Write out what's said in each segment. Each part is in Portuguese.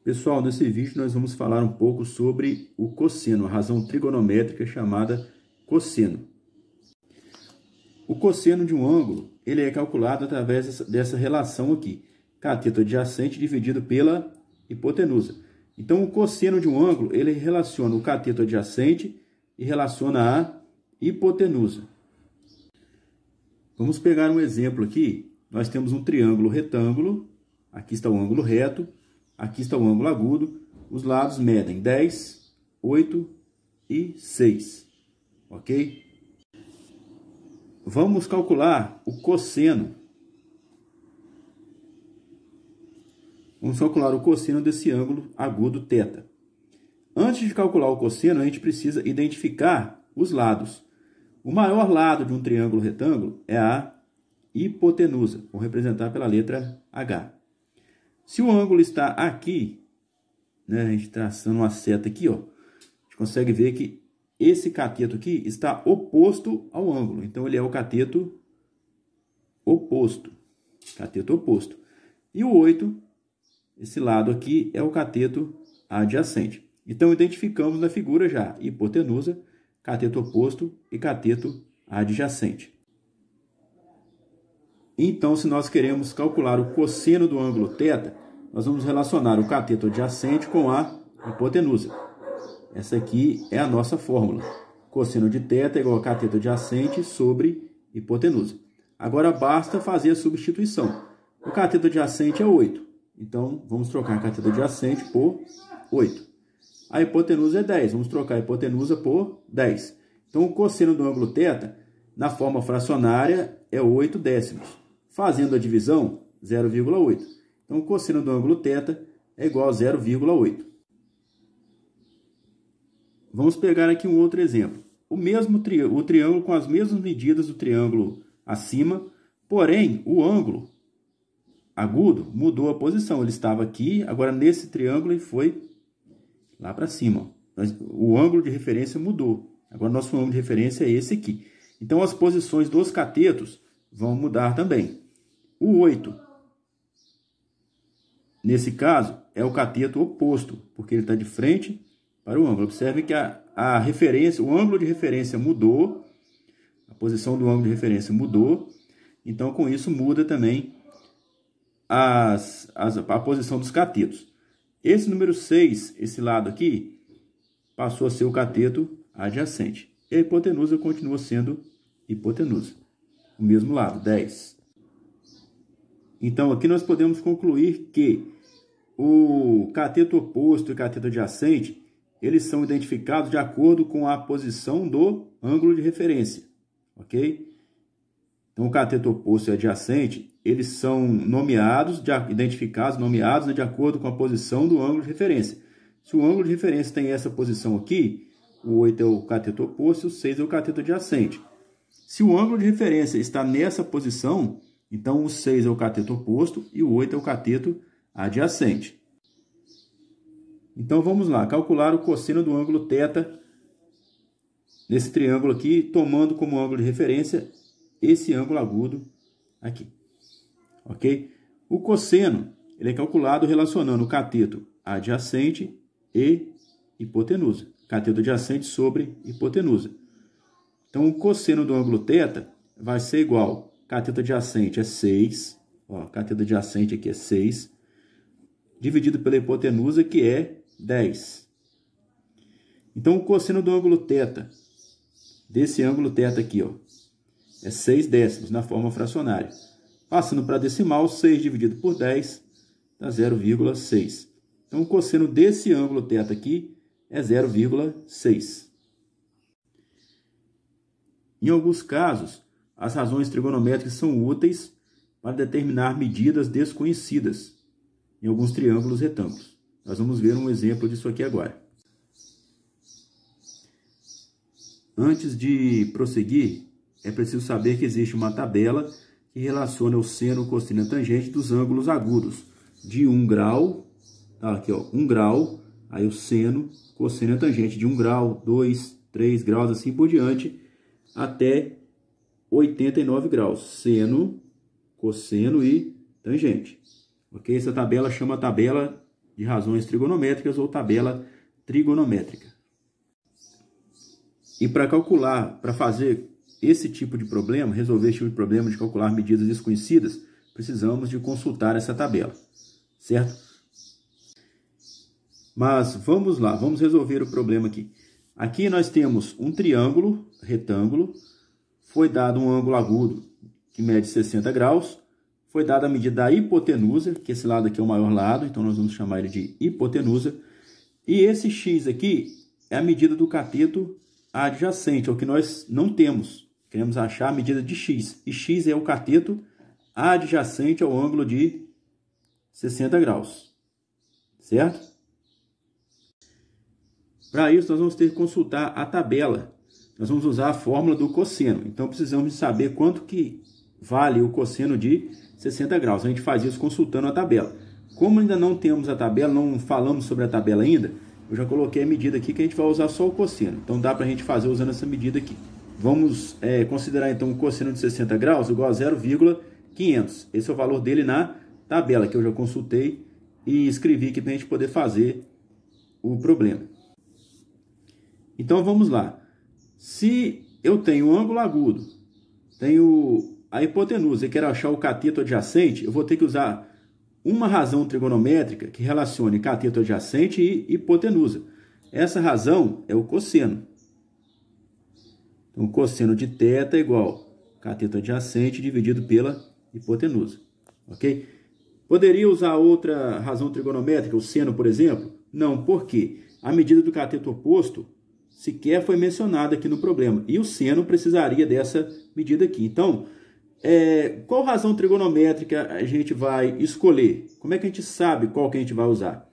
Pessoal, nesse vídeo nós vamos falar um pouco sobre o cosseno, a razão trigonométrica chamada cosseno. O cosseno de um ângulo, ele é calculado através dessa relação aqui, cateto adjacente dividido pela hipotenusa. Então, o cosseno de um ângulo, ele relaciona o cateto adjacente e relaciona a hipotenusa. Vamos pegar um exemplo aqui. Nós temos um triângulo retângulo, aqui está o ângulo reto, aqui está o ângulo agudo, os lados medem 10, 8 e 6, ok? Vamos calcular o cosseno. Vamos calcular o cosseno desse ângulo agudo θ. Antes de calcular o cosseno, a gente precisa identificar os lados. O maior lado de um triângulo retângulo é a hipotenusa, vou representar pela letra H. Se o ângulo está aqui, né, a gente traçando uma seta aqui, ó, a gente consegue ver que esse cateto aqui está oposto ao ângulo. Então, ele é o cateto oposto. Cateto oposto. E o 8, esse lado aqui, é o cateto adjacente. Então, identificamos na figura já hipotenusa, cateto oposto e cateto adjacente. Então, se nós queremos calcular o cosseno do ângulo θ, nós vamos relacionar o cateto adjacente com a hipotenusa. Essa aqui é a nossa fórmula. Cosseno de θ é igual a cateto adjacente sobre hipotenusa. Agora, basta fazer a substituição. O cateto adjacente é 8. Então, vamos trocar a cateto adjacente por 8. A hipotenusa é 10. Vamos trocar a hipotenusa por 10. Então, o cosseno do ângulo θ, na forma fracionária, é 8 décimos. Fazendo a divisão, 0,8. Então, o cosseno do ângulo θ é igual a 0,8. Vamos pegar aqui um outro exemplo. O triângulo com as mesmas medidas do triângulo acima, porém, o ângulo agudo mudou a posição. Ele estava aqui, agora nesse triângulo ele foi lá para cima. O ângulo de referência mudou. Agora, nosso ângulo de referência é esse aqui. Então, as posições dos catetos vão mudar também. O 8, nesse caso, é o cateto oposto, porque ele está de frente para o ângulo. Observe que a referência, o ângulo de referência mudou, a posição do ângulo de referência mudou, então com isso muda também a posição dos catetos. Esse número 6, esse lado aqui, passou a ser o cateto adjacente. E a hipotenusa continua sendo hipotenusa. O mesmo lado, 10. Então aqui nós podemos concluir que o cateto oposto e o cateto adjacente, eles são identificados de acordo com a posição do ângulo de referência, ok? Então, o cateto oposto e adjacente, eles são identificados, nomeados de acordo com a posição do ângulo de referência. Se o ângulo de referência tem essa posição aqui, o 8 é o cateto oposto e o 6 é o cateto adjacente. Se o ângulo de referência está nessa posição, então o 6 é o cateto oposto e o 8 é o cateto adjacente. Então, vamos lá, calcular o cosseno do ângulo θ nesse triângulo aqui, tomando como ângulo de referência esse ângulo agudo aqui, ok? O cosseno, ele é calculado relacionando o cateto adjacente e hipotenusa. Cateto adjacente sobre hipotenusa. Então, o cosseno do ângulo θ vai ser igual, cateto adjacente é 6, ó, cateto adjacente aqui é 6, dividido pela hipotenusa, que é 10. Então, o cosseno do ângulo θ, desse ângulo θ aqui, ó, é 6 décimos na forma fracionária. Passando para a decimal, 6 dividido por 10 dá 0,6. Então, o cosseno desse ângulo θ aqui é 0,6. Em alguns casos, as razões trigonométricas são úteis para determinar medidas desconhecidas em alguns triângulos retângulos. Nós vamos ver um exemplo disso aqui agora. Antes de prosseguir, é preciso saber que existe uma tabela que relaciona o seno, o cosseno e a tangente dos ângulos agudos de 1 grau, tá, aqui ó, 1 grau, aí o seno, cosseno e a tangente de 1 grau, 2, 3 graus, assim por diante, até 89 graus, seno, cosseno e tangente. Ok? Essa tabela chama tabela de razões trigonométricas ou tabela trigonométrica. E para calcular, para fazer esse tipo de problema, resolver esse tipo de problema de calcular medidas desconhecidas, precisamos de consultar essa tabela, certo? Mas vamos lá, vamos resolver o problema aqui. Aqui nós temos um triângulo retângulo, foi dado um ângulo agudo que mede 60 graus, foi dada a medida da hipotenusa, que esse lado aqui é o maior lado, então nós vamos chamar ele de hipotenusa. E esse x aqui é a medida do cateto adjacente, é o que nós não temos. Queremos achar a medida de x, e x é o cateto adjacente ao ângulo de 60 graus, certo? Para isso, nós vamos ter que consultar a tabela. Nós vamos usar a fórmula do cosseno. Então, precisamos saber quanto que vale o cosseno de 60 graus. A gente faz isso consultando a tabela. Como ainda não temos a tabela, não falamos sobre a tabela ainda, eu já coloquei a medida aqui que a gente vai usar só o cosseno. Então, dá para a gente fazer usando essa medida aqui. Vamos considerar, então, o cosseno de 60 graus igual a 0,500. Esse é o valor dele na tabela, que eu já consultei e escrevi aqui para a gente poder fazer o problema. Então, vamos lá. Se eu tenho um ângulo agudo, tenho a hipotenusa e quero achar o cateto adjacente, eu vou ter que usar uma razão trigonométrica que relacione cateto adjacente e hipotenusa. Essa razão é o cosseno. Então, o cosseno de θ é igual a cateto adjacente dividido pela hipotenusa. Ok? Poderia usar outra razão trigonométrica, o seno, por exemplo? Não, porque a medida do cateto oposto sequer foi mencionada aqui no problema. E o seno precisaria dessa medida aqui. Então, qual razão trigonométrica a gente vai escolher? Como é que a gente sabe qual que a gente vai usar?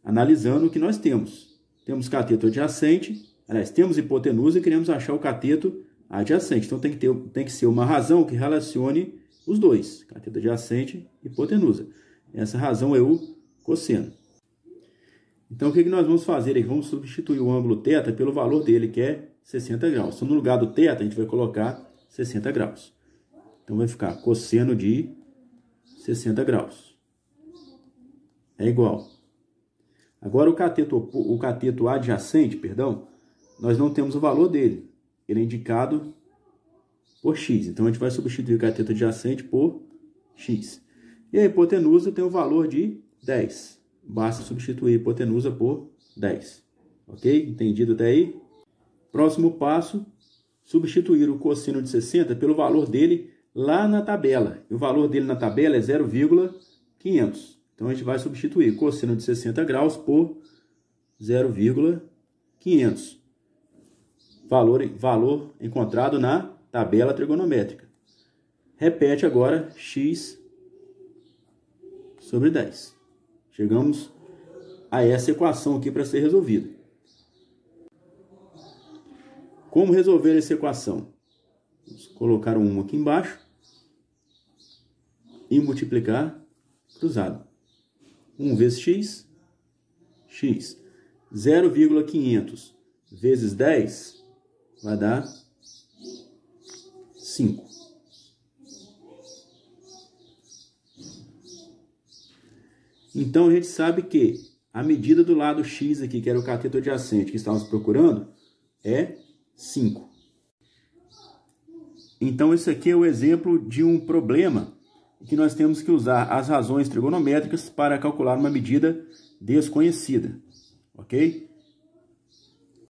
Analisando o que nós temos. Temos cateto adjacente, aliás, temos hipotenusa e queremos achar o cateto adjacente. Então, tem que ser uma razão que relacione os dois, cateto adjacente e hipotenusa. Essa razão é o cosseno. Então, o que nós vamos fazer aqui? Vamos substituir o ângulo θ pelo valor dele, que é 60 graus. Então, no lugar do θ, a gente vai colocar 60 graus. Então, vai ficar cosseno de 60 graus. É igual. Agora, o cateto adjacente, perdão, nós não temos o valor dele. Ele é indicado por x. Então, a gente vai substituir o cateto adjacente por x. E a hipotenusa tem o valor de 10. Basta substituir a hipotenusa por 10. Ok? Entendido até aí? Próximo passo, substituir o cosseno de 60 pelo valor dele lá na tabela. E o valor dele na tabela é 0,500. Então, a gente vai substituir cosseno de 60 graus por 0,500. Valor encontrado na tabela trigonométrica. Repete agora x sobre 10. Chegamos a essa equação aqui para ser resolvida. Como resolver essa equação? Vamos colocar um 1 aqui embaixo e multiplicar cruzado. 1 vezes x, x. 0,500 vezes 10 vai dar 5. Então, a gente sabe que a medida do lado x aqui, que era o cateto adjacente que estávamos procurando, é 5. Então, esse aqui é o exemplo de um problema que nós temos que usar as razões trigonométricas para calcular uma medida desconhecida. Ok?